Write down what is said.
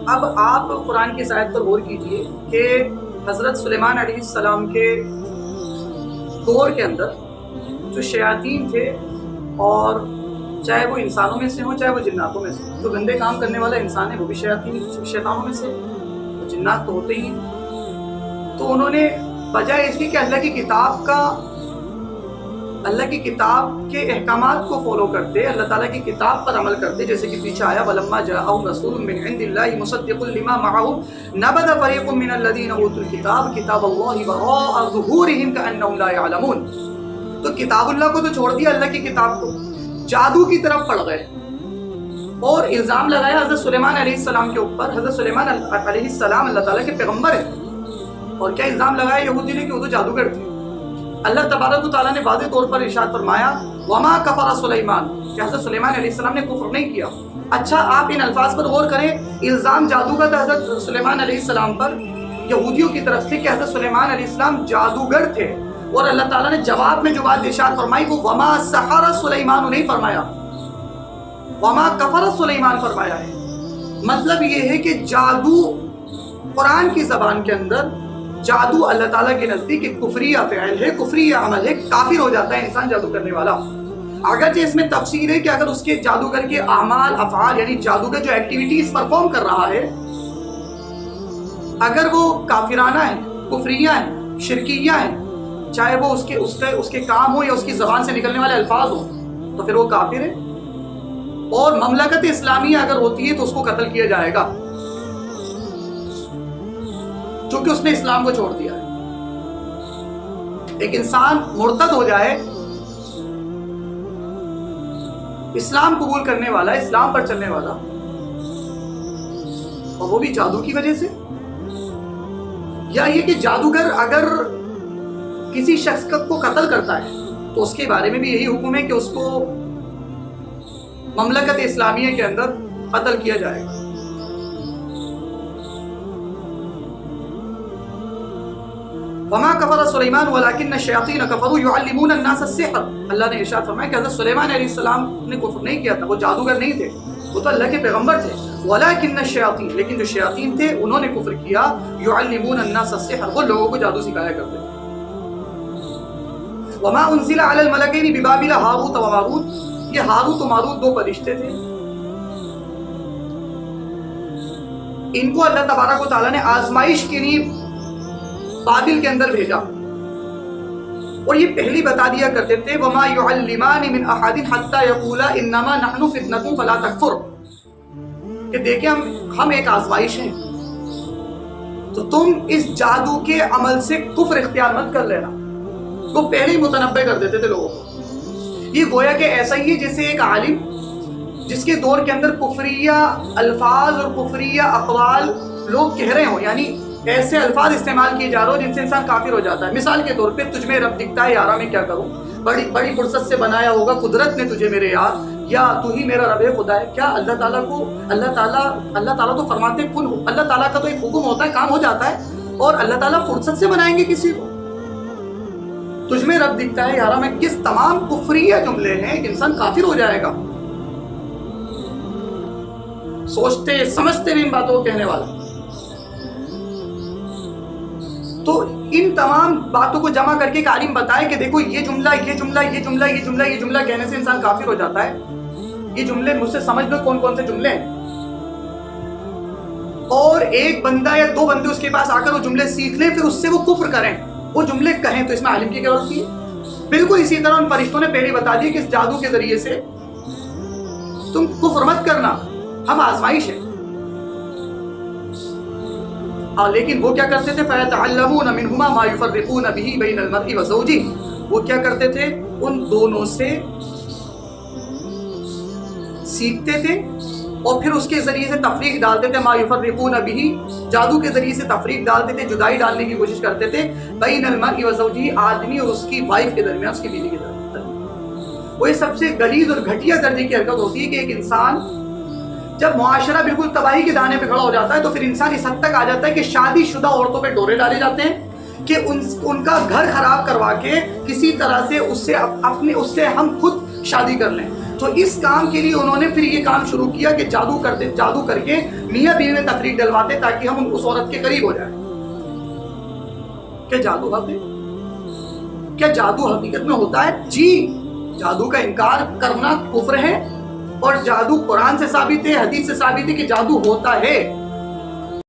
اب آپ قرآن کی اس آیت پر غور کیجئے کہ حضرت سلیمان علیہ السلام کے دور کے اندر جو شیاطین تھے، اور چاہے وہ انسانوں میں سے ہوں چاہے وہ جناتوں میں سے، جو گندے کام کرنے والا انسان ہے وہ بھی شیطانوں میں سے، جنات تو ہوتے ہی ہیں۔ تو انہوں نے بجائے اس کی کہ اللہ کی کتاب کے احکامات کو فالو کرتے، اللہ تعالیٰ کی کتاب پر عمل کرتے، جیسے کہ پیچھے آیا وَلَمَّا جَاءَهُمْ رَسُولٌ مِّنْ عِندِ اللَّهِ مُصَدِّقٌ لِّمَا مَعَهُمْ نَبَذَ فَرِيقٌ مِّنَ الَّذِينَ أُوتُوا الْكِتَابَ كِتَابَ اللَّهِ وَرَاءَ ظُهُورِهِمْ كَأَنَّهُمْ لَا يَعْلَمُونَ۔ تو کتاب اللہ کو تو چھوڑ دیا، اللہ کی کتاب کو جادو کی طرف پڑ گئے اور الزام لگایا حضرت سلیمان علیہ السلام کے اوپر۔ حضرت سلیمان علیہ السلام اللہ تعالیٰ کے پیغمبر ہیں، اور کیا الزام لگایا یہودی نے کہ وہ تو جادوگر تھے۔ اللہ تبارک و تعالیٰ نے واضح طور پر ارشاد فرمایا وما کفر سلیمان، کہ حضرت سلیمان علیہ السلام نے کفر نہیں کیا۔ اچھا آپ ان الفاظ پر غور کریں، الزام جادو کا تھا حضرت سلیمان علیہ السلام پر یہودیوں کی طرف سے کہ حضرت سلیمان علیہ السلام جادوگر تھے، اور اللہ تعالیٰ نے جواب میں جو بات ارشاد فرمائی وہ وما سحر سلیمان نہیں فرمایا، وما کفر سلیمان فرمایا ہے۔ مطلب یہ ہے کہ جادو قرآن کی زبان کے اندر جادو اللہ تعالیٰ کے نزدیک ایک کفریہ فعل ہے، کفریہ عمل ہے، کافر ہو جاتا ہے انسان جادو کرنے والا۔ اگرچہ اس میں تفسیر ہے کہ اگر اس کے جادوگر کے اعمال افعال، یعنی جادوگر جو ایکٹیویٹیز پرفارم کر رہا ہے، اگر وہ کافرانہ ہیں، کفریہ ہیں، شرکیہ ہیں، چاہے وہ اس کے کام ہو یا اس کی زبان سے نکلنے والے الفاظ ہوں، تو پھر وہ کافر ہے، اور مملکت اسلامیہ اگر ہوتی ہے تو اس کو قتل کیا جائے گا، چونکہ اس نے اسلام کو چھوڑ دیا ہے۔ ایک انسان مرتد ہو جائے، اسلام قبول کرنے والا، اسلام پر چلنے والا، اور وہ بھی جادو کی وجہ سے، یا یہ کہ جادوگر اگر کسی شخص کو قتل کرتا ہے تو اس کے بارے میں بھی یہی حکم ہے کہ اس کو مملکت اسلامیہ کے اندر قتل کیا جائے گا۔ وما کفر سلیمان ولکن الشیاطین کفروا یعلمون الناس السحر، اللہ نے ارشاد فرمایا کہ حضرت سلیمان علیہ السلام نے کفر نہیں کیا تھا، وہ جادوگر نہیں تھے، وہ تو اللہ کے پیغمبر تھے۔ ولکن الشیاطین، لیکن جو شیاطین تھے انہوں نے کفر کیا، یعلمون الناس السحر، وہ لوگوں کو جادو سکھایا کرتے تھے۔ وما انزل علی الملکین ببابل ہاروت و ماروت، یہ ہاروت و ماروت دو فرشتے تھے، ان کو اللہ تبارک و تعالیٰ نے آزمائش کے لیے بابل کے اندر بھیجا، اور یہ پہلی بتا دیا کرتے تھے وما يعلمان من احد حتى يقولا انما نحن فتنة فلا تكفر، کہ دیکھیں ہم ایک آزمائش ہیں، تو تم اس جادو کے عمل سے کفر اختیار مت کر لینا۔ وہ پہلے ہی متنبع کر دیتے تھے لوگوں کو۔ یہ گویا کہ ایسا ہی ہے جیسے ایک عالم جس کے دور کے اندر کفریہ الفاظ اور کفریہ اقوال لوگ کہہ رہے ہوں، یعنی ایسے الفاظ استعمال کیے جا رہے ہو جن سے انسان کافر ہو جاتا ہے۔ مثال کے طور پہ تجھ میں رب دکھتا ہے یارا میں کیا کروں، بڑی فرصت سے بنایا ہوگا قدرت نے تجھے میرے یار، یا تو ہی میرا رب خدا ہے۔ کیا اللہ تعالیٰ تو فرماتے ہیں کن، اللہ تعالیٰ کا تو ایک حکم ہوتا ہے، کام ہو جاتا ہے، اور اللہ تعالیٰ فرصت سے بنائیں گے کسی کو؟ تجھ میں رب دکھتا ہے یارا میں، کس تمام کفریہ جملے ہیں، ایک انسان کافر ہو جائے گا سوچتے سمجھتے بھی ان باتوں کو کہنے والا۔ تو ان تمام باتوں کو جمع کر کے ایک عالم بتائے کہ دیکھو یہ جملہ کہنے سے انسان کافر ہو جاتا ہے، یہ جملے مجھ سے سمجھ لو کون کون سے جملے ہیں، اور ایک بندہ یا دو بندے اس کے پاس آ کر وہ جملے سیکھ لیں، پھر اس سے وہ کفر کریں، وہ جملے کہیں، تو اس میں عالم کی کیا غلطی ہے؟ بالکل اسی طرح ان فرشتوں نے پہلے بتا دیا کہ اس جادو کے ذریعے سے تم کفر مت کرنا، ہم آزمائش ہے۔ لیکن وہ کیا کرتے تھے فَيَتَعَلَّمُونَ مِنْهُمَا مَا يُفَرِّقُونَ بِهِ بَيْنَ الْمَرْءِ وَزَوْجِهِ، وہ کیا کرتے تھے ان دونوں سے سیکھتے تھے، اور پھر اس کے ذریعے سے تفریق ڈالتے تھے، مَا يُفَرِّقُونَ بِهِ، جادو کے ذریعے سے تفریق ڈالتے تھے، جدائی ڈالنے کی کوشش کرتے تھے، بَيْنَ الْمَرْءِ وَزَوْجِهِ، آدمی اور اس کی وائف کے درمیان، اس کی بیوی کے درمیان۔ وہ یہ سب سے غلیظ اور گھٹیا درجے کی حرکت ہوتی ہے کہ ایک انسان جب معاشرہ بالکل تباہی کے دانے پہ کھڑا ہو جاتا ہے تو پھر انسان اس حد تک آ جاتا ہے کہ شادی شدہ عورتوں پہ ڈورے ڈالے جاتے ہیں کہ ان کا گھر خراب کروا کے کسی طرح سے اس سے ہم خود شادی کر لیں۔ تو اس کام کے لیے انہوں نے پھر یہ کام شروع کیا کہ جادو کر کے میاں بیوی میں تفریق ڈلواتے تاکہ ہم اس عورت کے قریب ہو جائیں. کیا جادو حق ہے؟ کیا جادو حقیقت میں ہوتا ہے؟ جی، جادو کا انکار کرنا کفر ہے، اور جادو قرآن سے ثابت ہے، حدیث سے ثابت ہے کہ جادو ہوتا ہے.